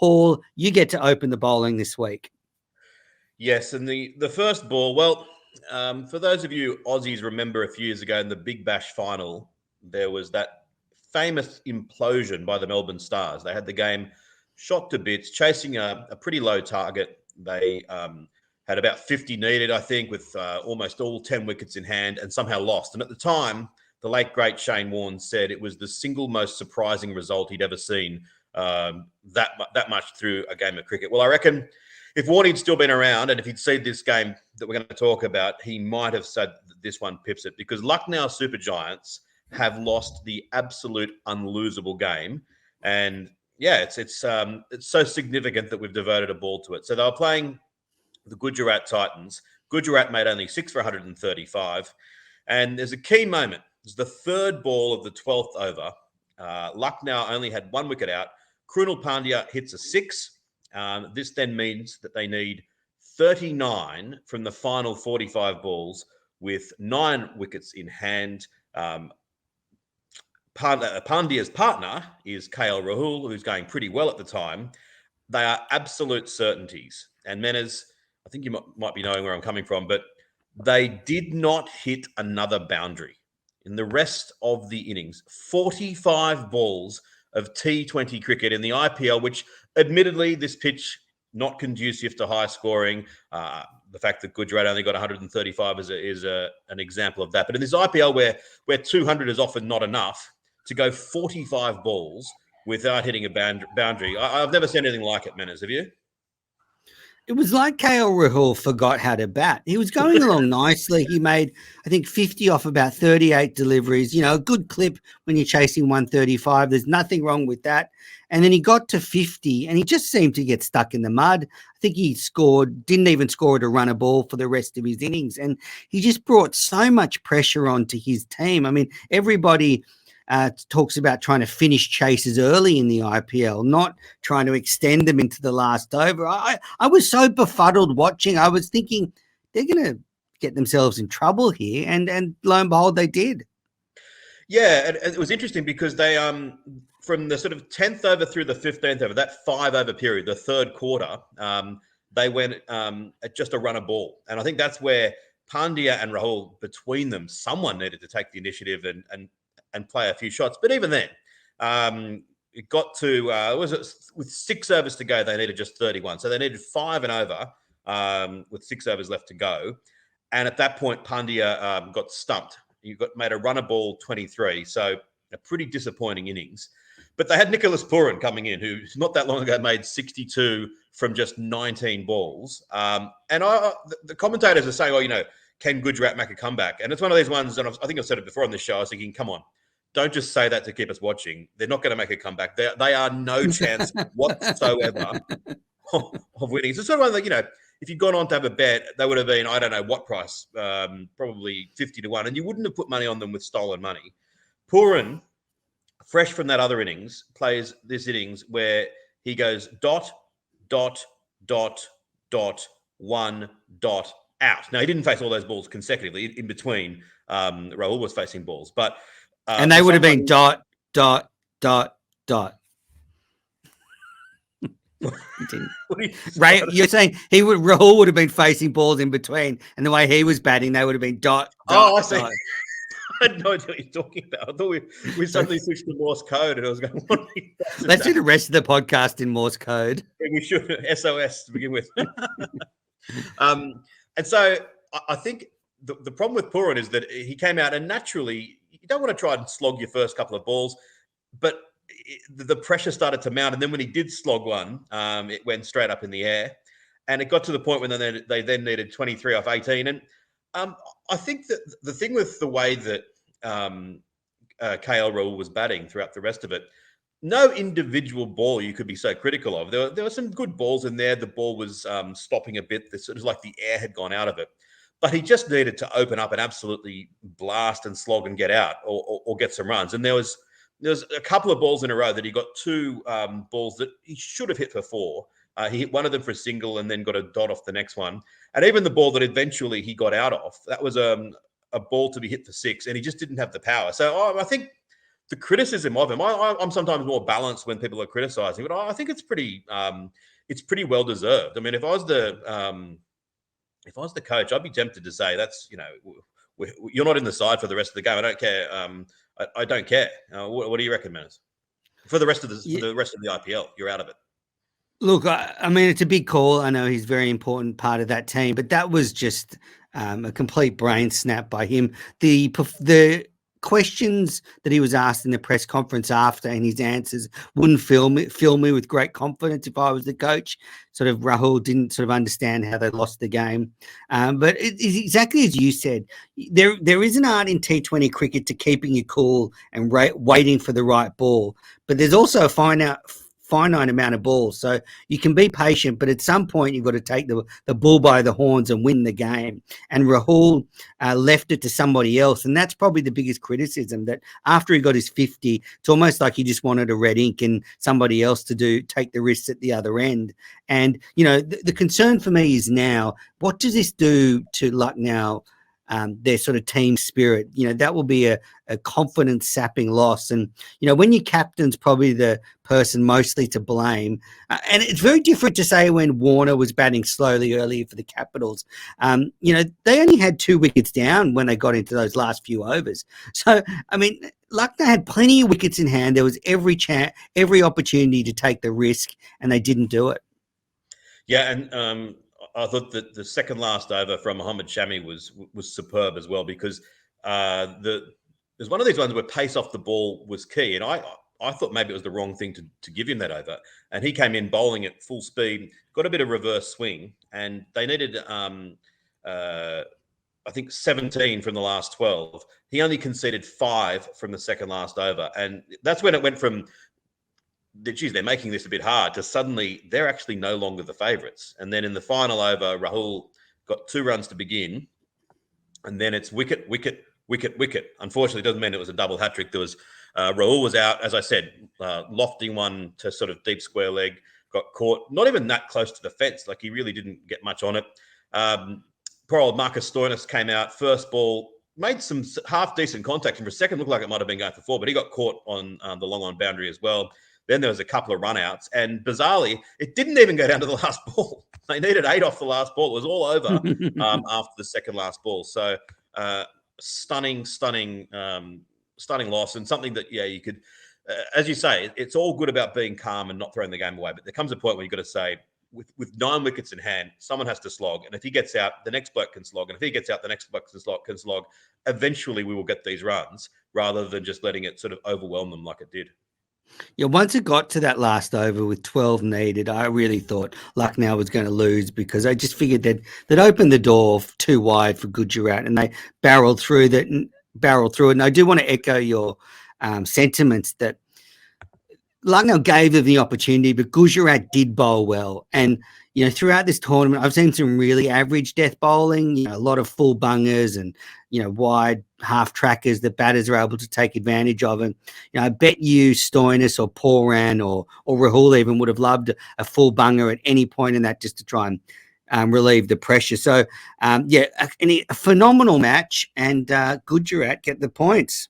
Paul, you get to open the bowling this week. Yes, and the first ball, well, for those of you Aussies remember a few years ago in the Big Bash final, there was that famous implosion by the Melbourne Stars. They had the game shot to bits, chasing a pretty low target. They had about 50 needed, I think, with almost all 10 wickets in hand, and somehow lost. And at the time, the late, great Shane Warne said it was the single most surprising result he'd ever seen that much through a game of cricket. Well, I reckon if Warne had still been around and if he'd seen this game that we're going to talk about, he might have said that this one pips it, because Lucknow Super Giants have lost the absolute unlosable game. And yeah, it's so significant that we've devoted a ball to it. So they were playing the Gujarat Titans. Gujarat made only 6 for 135. And there's a key moment. It's the third ball of the 12th over. Lucknow only had 1 wicket out. Krunal Pandya hits a 6. This then means that they need 39 from the final 45 balls with 9 wickets in hand. Pandya's partner is KL Rahul, who's going pretty well at the time. They are absolute certainties. And Menners, I think you might be knowing where I'm coming from, but they did not hit another boundary. In the rest of the innings, 45 balls of T20 cricket in the IPL, which admittedly this pitch not conducive to high scoring. The fact that Gujarat only got 135 is an example of that. But in this IPL where 200 is often not enough, to go 45 balls without hitting a boundary, I've never seen anything like it, Menners. Have you? It was like KL Rahul forgot how to bat. He was going along nicely. He made, I think, 50 off about 38 deliveries. You know, a good clip when you're chasing 135. There's nothing wrong with that. And then he got to 50 and he just seemed to get stuck in the mud. I think he didn't even score to run a ball for the rest of his innings. And he just brought so much pressure onto his team. I mean, everybody talks about trying to finish chases early in the IPL, not trying to extend them into the last over. I was so befuddled watching. I was thinking they're going to get themselves in trouble here, and lo and behold, they did. Yeah, and it was interesting because they from the sort of 10th over through the 15th over, that 5-over period, the third quarter, they went at just a run a ball, and I think that's where Pandya and Rahul, between them, someone needed to take the initiative and play a few shots. But even then, it got to, with 6 overs to go, they needed just 31. So they needed 5 and over with 6 overs left to go. And at that point, Pandya got stumped. He made a runner ball 23. So a pretty disappointing innings. But they had Nicholas Puran coming in, who not that long ago made 62 from just 19 balls. And the commentators are saying, can Gujarat make a comeback? And it's one of these ones, and I think I've said it before on this show, I was thinking, come on, don't just say that to keep us watching. They're not going to make a comeback. They are no chance whatsoever of winning. It's sort of one that, if you'd gone on to have a bet, they would have been, I don't know what price, probably 50-1, and you wouldn't have put money on them with stolen money. Puran, fresh from that other innings, plays this innings where he goes ... one ... out. Now, he didn't face all those balls consecutively. In between, Rahul was facing balls, but and they would have been ... Right, you're saying Rahul would have been facing balls in between, and the way he was batting, they would have been ... I see. I had no idea what you're talking about. I thought we suddenly switched to Morse code, and I was going, let's do the rest of the podcast in Morse code. We should. SOS to begin with. And so I think the problem with Puran is that he came out, and naturally you don't want to try and slog your first couple of balls, but the pressure started to mount. And then when he did slog one, it went straight up in the air, and it got to the point when they then needed 23 off 18. And I think that the thing with the way that KL Rahul was batting throughout the rest of it, no individual ball you could be so critical of. There were some good balls in there. The ball was stopping a bit. It was like the air had gone out of it. But he just needed to open up and absolutely blast and slog and get out or get some runs. And there was a couple of balls in a row that he got 2 balls that he should have hit for 4. He hit one of them for a single and then got a dot off the next one. And even the ball that eventually he got out of, that was a ball to be hit for 6, and he just didn't have the power. So I think the criticism of him, I'm sometimes more balanced when people are criticizing, but I think it's pretty well deserved. I mean, if I was the coach, I'd be tempted to say that's you're not in the side for the rest of the game. I don't care. I don't care. What do you reckon, Menace? For the rest of the IPL, you're out of it. Look, I mean, it's a big call. I know he's a very important part of that team, but that was just a complete brain snap by him. The questions that he was asked in the press conference after and his answers wouldn't fill me with great confidence if I was the coach. Sort of Rahul didn't sort of understand how they lost the game. But it's exactly as you said. There is an art in T20 cricket to keeping you cool and waiting for the right ball. But there's also a finite amount of balls, so you can be patient, but at some point you've got to take the bull by the horns and win the game. And Rahul left it to somebody else, and that's probably the biggest criticism, that after he got his 50, it's almost like he just wanted a red ink and somebody else to take the risks at the other end. And the concern for me is now, what does this do to Lucknow, their sort of team spirit? That will be a confidence sapping loss. And when your captain's probably the person mostly to blame, and it's very different to say when Warner was batting slowly earlier for the Capitals. They only had 2 wickets down when they got into those last few overs. So I mean, Lucknow had plenty of wickets in hand. There was every opportunity to take the risk, and they didn't do it. Yeah, and I thought that the second last over from Mohammad Shami was superb as well, because there's one of these ones where pace off the ball was key, and I thought maybe it was the wrong thing to give him that over, and he came in bowling at full speed, got a bit of reverse swing, and they needed I think 17 from the last 12. He only conceded 5 from the second last over, and that's when it went from, geez, they're making this a bit hard, to suddenly they're actually no longer the favourites. And then in the final over, Rahul got 2 runs to begin, and then it's wicket, wicket, wicket, wicket. Unfortunately, it doesn't mean it was a double hat trick. There was Rahul was out, as I said, lofting one to sort of deep square leg, got caught, not even that close to the fence. Like, he really didn't get much on it. Poor old Marcus Stoinis came out, first ball, made some half decent contact, and for a second looked like it might have been going for 4, but he got caught on the long on boundary as well. Then there was a couple of run-outs, and bizarrely, it didn't even go down to the last ball. They needed 8 off the last ball. It was all over after the second last ball. So stunning loss, and something that, you could, as you say, it's all good about being calm and not throwing the game away. But there comes a point where you've got to say, with 9 wickets in hand, someone has to slog. And if he gets out, the next bloke can slog. And if he gets out, the next bloke can slog. Eventually, we will get these runs, rather than just letting it sort of overwhelm them like it did. Yeah, once it got to that last over with 12 needed, I really thought Lucknow was going to lose, because I just figured they'd opened the door too wide for Gujarat, and they barreled through it. And I do want to echo your sentiments that Lucknow gave them the opportunity, but Gujarat did bowl well. And throughout this tournament, I've seen some really average death bowling, a lot of full bungers and, wide half trackers that batters are able to take advantage of. And, I bet you Stoinis or Pooran or Rahul even would have loved a full bunger at any point in that, just to try and relieve the pressure. So, a phenomenal match, and Gujarat get the points.